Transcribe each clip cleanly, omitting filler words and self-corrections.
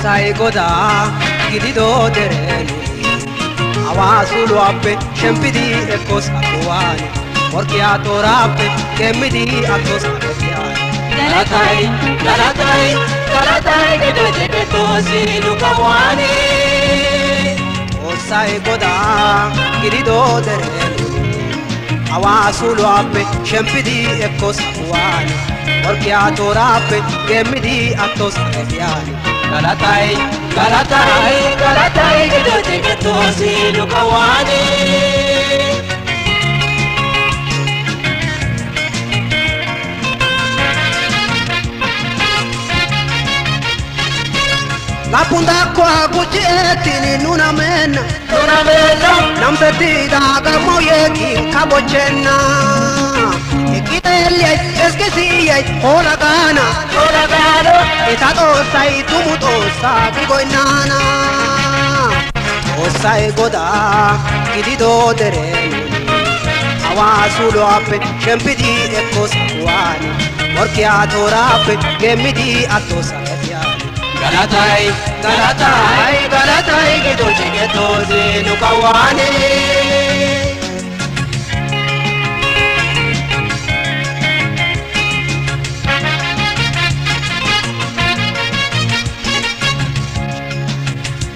Osai goda gidido derenu Awasulu appe shempidi ekos atwani Morkiato rappe kemidi atos atwani Galatai, Galatai, Galatai gido jeketo sinu kawani Osai goda gidido derenu Awasulu appe shempidi ekos atwani Morkiato rappe kemidi atos atwani Galatai, Galatai, Galatai gido jeketo sinu kawani La punta qua cuciettini nuna menna Nampetti da gamoye ki kabocenna E kitelli eskesiye hola gana Itato sai tumuto sa bigoinana Osai goda gidido derenu Awasulo appe shempidi e kosakuani Morchiato rappe gemidi attosa ketiani Galatai, Galatai, Galatai gido jeketo sinu kawani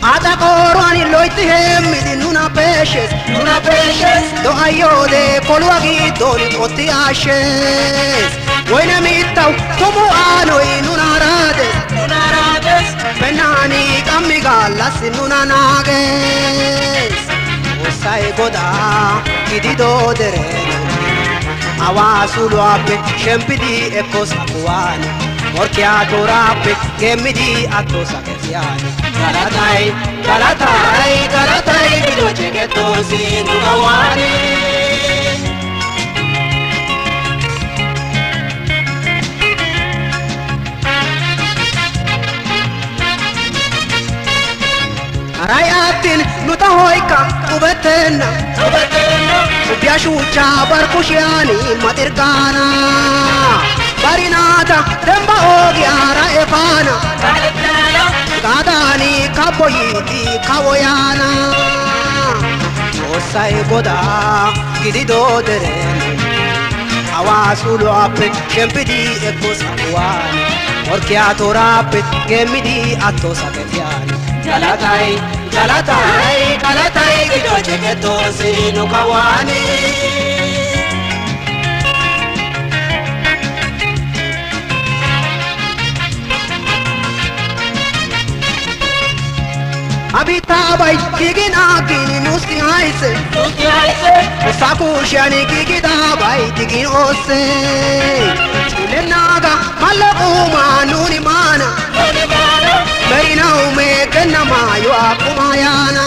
Ada coroni loiti hemmidi nuna pesces Do ayode coluaghi doni cotti ashes Voine mittau tomu anoi nuna rades Penani cammi gallas nuna nages Osai goda gidido derenu Awasulu appe shempidi e kosakuani Morchiato rappe gemidi attosa kesiani Galatai, Galatai, Galatai gido jeketo sinu kawani Arayatin nuta hoika ubetenna Ubiashucha barkushiani matirgana Barinata demba ogi ara efana Gadani kaboyiti kawoyana Osai goda gidido derenu Awasulu appe shempidi e kosakuani Morchiato rappe gemidi attosa ketiani Galatai, Galatai, Galatai gido jeketo sinu kawani Abitabai kiginagini nuski haise Sakushani kigidabai digin ose Chulenaga malakuma nuni mana Merina ume kenna mayo akumayana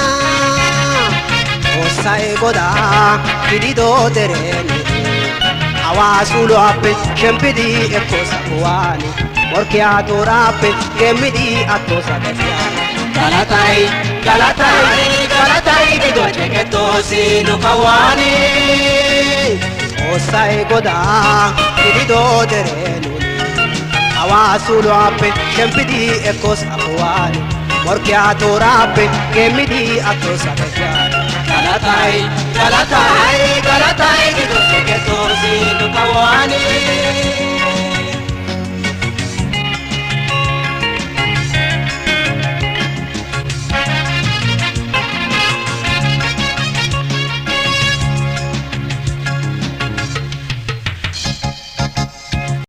Osai goda gidido derenu Awasulu appe shempidi e kosakuani Morchiato rappe gemidi attosa kesiani Galatai, Galatai, Galatai gido jeketo sinu kawani Osai goda gidido derenu Awasulu appe shempidi e kosakuani Morchiato rappe gemidi attosa kesiani Galatai, Galatai, Galatai gido jeketo sinu kawani